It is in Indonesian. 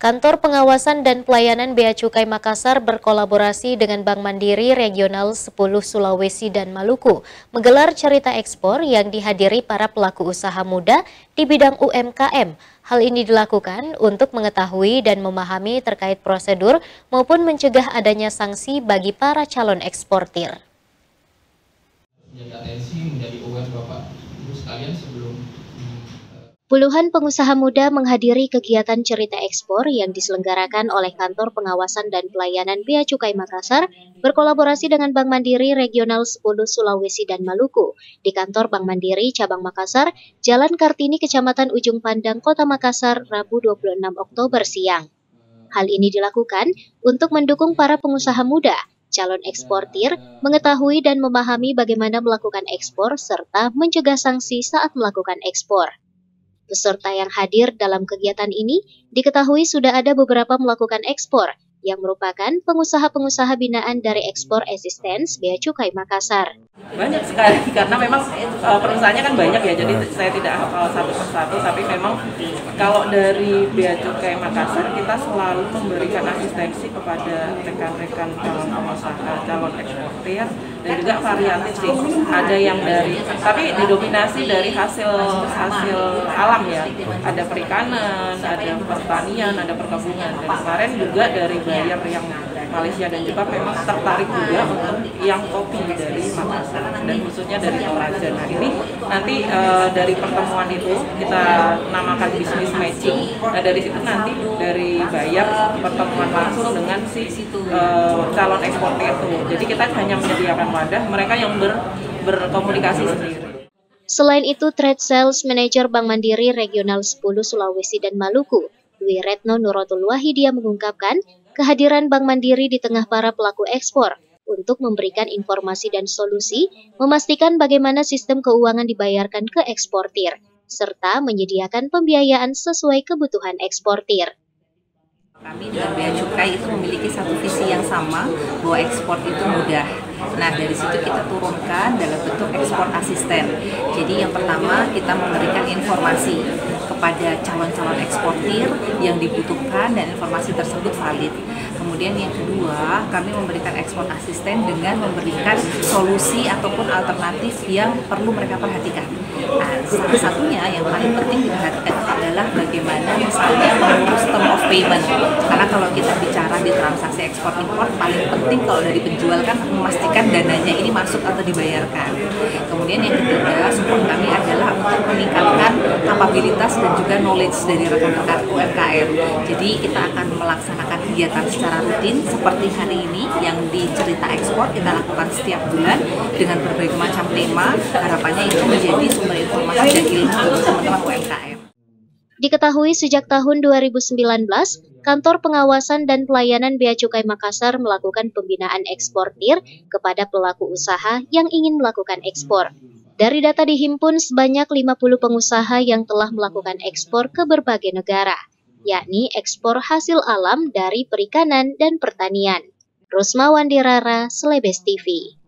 Kantor Pengawasan dan Pelayanan Bea Cukai Makassar berkolaborasi dengan Bank Mandiri Regional 10 Sulawesi dan Maluku menggelar cerita ekspor yang dihadiri para pelaku usaha muda di bidang UMKM. Hal ini dilakukan untuk mengetahui dan memahami terkait prosedur maupun mencegah adanya sanksi bagi para calon eksportir. Puluhan pengusaha muda menghadiri kegiatan cerita ekspor yang diselenggarakan oleh Kantor Pengawasan dan Pelayanan Bea Cukai Makassar berkolaborasi dengan Bank Mandiri Regional 10 Sulawesi dan Maluku di Kantor Bank Mandiri Cabang Makassar, Jalan Kartini, Kecamatan Ujung Pandang, Kota Makassar, Rabu 26 Oktober siang. Hal ini dilakukan untuk mendukung para pengusaha muda, calon eksportir, mengetahui dan memahami bagaimana melakukan ekspor serta mencegah sanksi saat melakukan ekspor. Peserta yang hadir dalam kegiatan ini diketahui sudah ada beberapa melakukan ekspor yang merupakan pengusaha-pengusaha binaan dari Ekspor Assistance Bea Cukai Makassar. Banyak sekali, karena memang perusahaannya kan banyak ya, jadi saya tidak hafal satu persatu, tapi memang kalau dari Bea Cukai Makassar kita selalu memberikan asistensi kepada rekan-rekan calon pengusaha, calon eksportir, dan juga variatif sih. Ada yang dari, tapi didominasi dari hasil alam ya, ada perikanan, ada pertanian, ada perkebunan, dan kemarin juga dari buyer yang Malaysia dan Jepang memang tertarik juga untuk yang kopi dari Makassar dan khususnya dari Toraja. Nah ini nanti dari pertemuan itu kita namakan business matching. Nah dari situ nanti dari buyer pertemuan langsung dengan si calon eksportir itu. Jadi kita hanya menyediakan wadah, mereka yang berkomunikasi sendiri. Selain itu, Trade Sales Manager Bank Mandiri Regional 10 Sulawesi dan Maluku, Dwi Retno Nuratul Wahidia mengungkapkan kehadiran Bank Mandiri di tengah para pelaku ekspor untuk memberikan informasi dan solusi, memastikan bagaimana sistem keuangan dibayarkan ke eksportir, serta menyediakan pembiayaan sesuai kebutuhan eksportir. Kami dengan Bea Cukai itu memiliki satu visi yang sama, bahwa ekspor itu mudah. Nah, dari situ kita turunkan dalam bentuk ekspor asisten. Jadi yang pertama kita memberikan informasi kepada calon-calon eksportir yang dibutuhkan dan informasi tersebut valid. Kemudian yang kedua, kami memberikan ekspor asisten dengan memberikan solusi ataupun alternatif yang perlu mereka perhatikan. Nah, salah satunya yang paling penting diperhatikan adalah bagaimana misalnya mengurus term of payment. Karena kalau kita bicara di transaksi ekspor impor, paling penting kalau dari penjual kan memastikan dananya ini masuk atau dibayarkan. Kemudian yang ketiga, support kami adalah untuk meningkatkan kapabilitas dan juga knowledge dari rekan-rekan UMKM. Jadi kita akan melaksanakan kegiatan secara rutin seperti hari ini yang di cerita ekspor kita lakukan setiap bulan dengan berbagai macam tema. Harapannya itu menjadi sumber informasi dan ilmu untuk teman-teman UMKM. Diketahui sejak tahun 2019, Kantor Pengawasan dan Pelayanan Bea Cukai Makassar melakukan pembinaan eksportir kepada pelaku usaha yang ingin melakukan ekspor. Dari data dihimpun sebanyak 50 pengusaha yang telah melakukan ekspor ke berbagai negara, yakni ekspor hasil alam dari perikanan dan pertanian. Rusma Wandirara, Celebes TV.